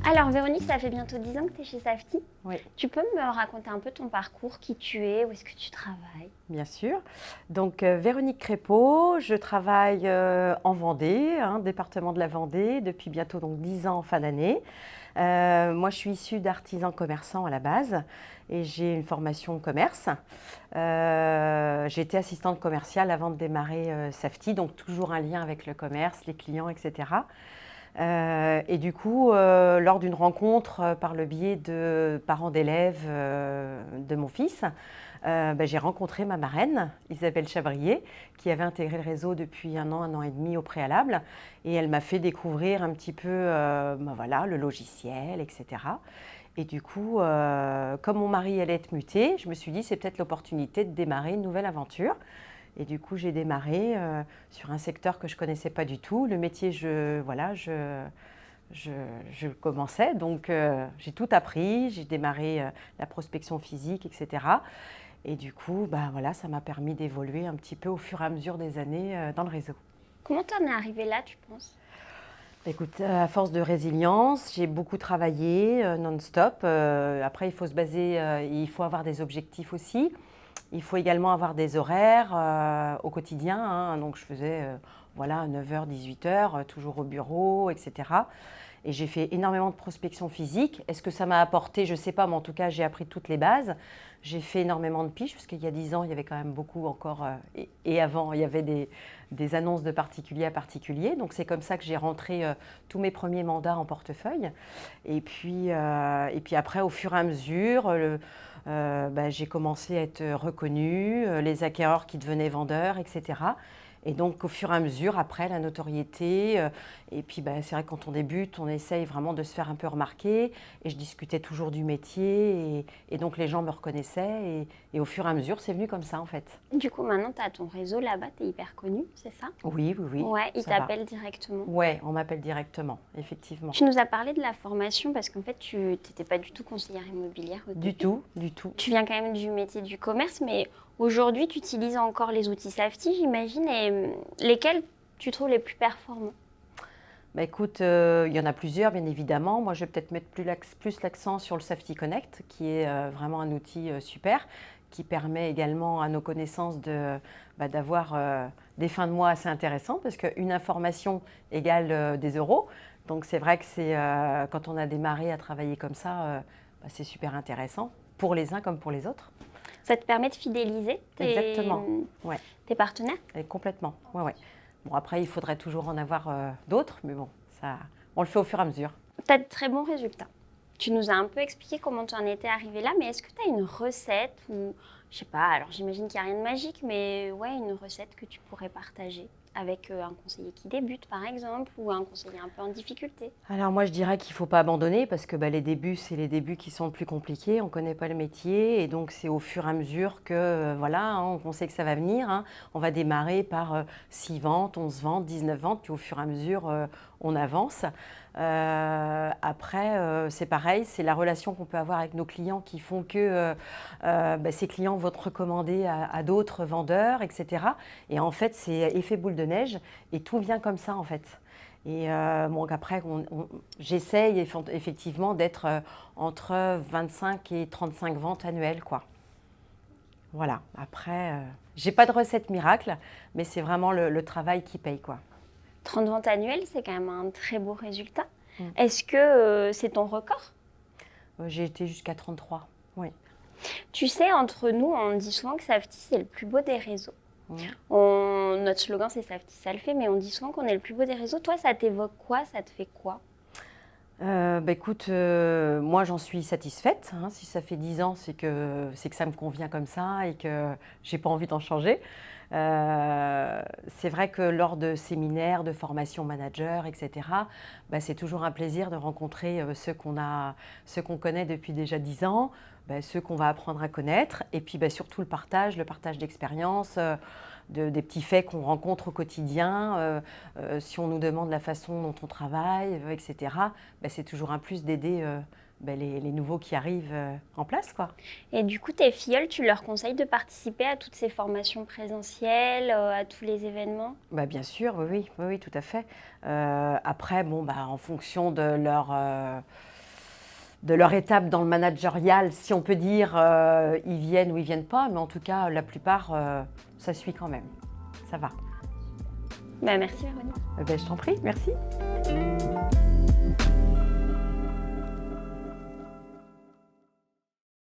Alors Véronique, ça fait bientôt 10 ans que tu es chez Safety. Oui, Tu peux me raconter un peu ton parcours, qui tu es, où est-ce que tu travailles? bien sûr. Donc, Véronique Crépeau, je travaille en Vendée, département de la Vendée, depuis bientôt donc 10 ans en fin d'année. Moi, je suis issue d'artisans commerçants à la base et j'ai une formation commerce. J'ai été assistante commerciale avant de démarrer Safety, donc toujours un lien avec le commerce, les clients, etc. Et du coup, lors d'une rencontre par le biais de parents d'élèves de mon fils, j'ai rencontré ma marraine, Isabelle Chabrier, qui avait intégré le réseau depuis un an et demi au préalable. Et elle m'a fait découvrir un petit peu voilà, le logiciel, etc. Et du coup, comme mon mari allait être muté, je me suis dit c'est peut-être l'opportunité de démarrer une nouvelle aventure. Et du coup, j'ai démarré sur un secteur que je ne connaissais pas du tout. Le métier, je commençais, donc j'ai tout appris. J'ai démarré la prospection physique, etc. Et du coup, voilà, ça m'a permis d'évoluer un petit peu au fur et à mesure des années dans le réseau. Comment t'en es arrivée là, tu penses? Écoute, à force de résilience, j'ai beaucoup travaillé non-stop. Après, il faut se baser, il faut avoir des objectifs aussi. Il faut également avoir des horaires au quotidien. Donc, je faisais voilà, 9h, 18h, toujours au bureau, etc. Et j'ai fait énormément de prospection physique. Est-ce que ça m'a apporté? Je ne sais pas, mais en tout cas, j'ai appris toutes les bases. J'ai fait énormément de piges, parce qu'il y a 10 ans, il y avait quand même beaucoup encore. Et avant, il y avait des annonces de particulier à particulier. Donc, c'est comme ça que j'ai rentré tous mes premiers mandats en portefeuille. Et puis après, au fur et à mesure, j'ai commencé à être reconnue, les acquéreurs qui devenaient vendeurs, etc. Et donc, au fur et à mesure, après, la notoriété. Et puis, c'est vrai que quand on débute, on essaye vraiment de se faire un peu remarquer. Et je discutais toujours du métier. Et donc, les gens me reconnaissaient. Et au fur et à mesure, c'est venu comme ça, en fait. Du coup, maintenant, tu as ton réseau là-bas, tu es hyper connue, c'est ça? Oui, oui, oui. Ouais, ils ça va. t'appellent directement. Ouais, on m'appelle directement, effectivement. Tu nous as parlé de la formation parce qu'en fait, tu n'étais pas du tout conseillère immobilière au début. Du tout, du tout. Tu viens quand même du métier du commerce, mais aujourd'hui, tu utilises encore les outils Safety, j'imagine, et lesquels tu trouves les plus performants? Écoute, il y en a plusieurs, bien évidemment. Moi, je vais peut-être mettre plus l'accent sur le Safety Connect, qui est vraiment un outil super, qui permet également à nos connaissances d'avoir des fins de mois assez intéressantes, parce qu'une information égale des euros. Donc, c'est vrai que quand on a démarré à travailler comme ça, c'est super intéressant, pour les uns comme pour les autres. Ça te permet de fidéliser Exactement, ouais. tes partenaires? Et complètement, ouais, ouais. Bon, après, il faudrait toujours en avoir d'autres, mais bon, on le fait au fur et à mesure. Tu as de très bons résultats. Tu nous as un peu expliqué comment tu en étais arrivée là, mais est-ce que tu as une recette ou, je sais pas, alors j'imagine qu'il n'y a rien de magique, mais ouais, une recette que tu pourrais partager avec un conseiller qui débute, par exemple, ou un conseiller un peu en difficulté? Alors moi, je dirais qu'il ne faut pas abandonner parce que les débuts, c'est les débuts qui sont le plus compliqués. On ne connaît pas le métier et donc c'est au fur et à mesure que, voilà, on sait que ça va venir. On va démarrer par 6 ventes, 11 ventes, 19 ventes, puis au fur et à mesure, on avance. Après, c'est pareil, c'est la relation qu'on peut avoir avec nos clients qui font que ces clients vont te recommander à d'autres vendeurs, etc. Et en fait, c'est effet boule de neige et tout vient comme ça, en fait. Et après, j'essaye effectivement d'être entre 25 et 35 ventes annuelles, quoi. Voilà. Après, j'ai pas de recette miracle, mais c'est vraiment le travail qui paye, quoi. 30 ventes annuelles, c'est quand même un très beau résultat. Est-ce que c'est ton record? J'ai été jusqu'à 33, oui. Tu sais, entre nous, on dit souvent que Safety, c'est le plus beau des réseaux. Notre slogan, c'est Safety, ça le fait, mais on dit souvent qu'on est le plus beau des réseaux. Toi, ça t'évoque quoi? Ça te fait quoi? Écoute, moi j'en suis satisfaite. Si ça fait 10 ans, c'est que ça me convient comme ça et que j'ai pas envie d'en changer. C'est vrai que lors de séminaires, de formations manager, etc., c'est toujours un plaisir de rencontrer ceux qu'on connaît depuis déjà 10 ans, ceux qu'on va apprendre à connaître, et puis surtout le partage d'expérience, des petits faits qu'on rencontre au quotidien. Si on nous demande la façon dont on travaille, etc., c'est toujours un plus d'aider les nouveaux qui arrivent en place, quoi. Et du coup, tes filleuls, tu leur conseilles de participer à toutes ces formations présentielles, à tous les événements? Bah, bien sûr, oui, oui, oui, oui, tout à fait. Après, bon, bah, en fonction de leur étape dans le managérial, si on peut dire, ils viennent ou ils viennent pas, mais en tout cas, la plupart, ça suit quand même. Ça va. Bah, merci Véronique. Ben, je t'en prie, merci.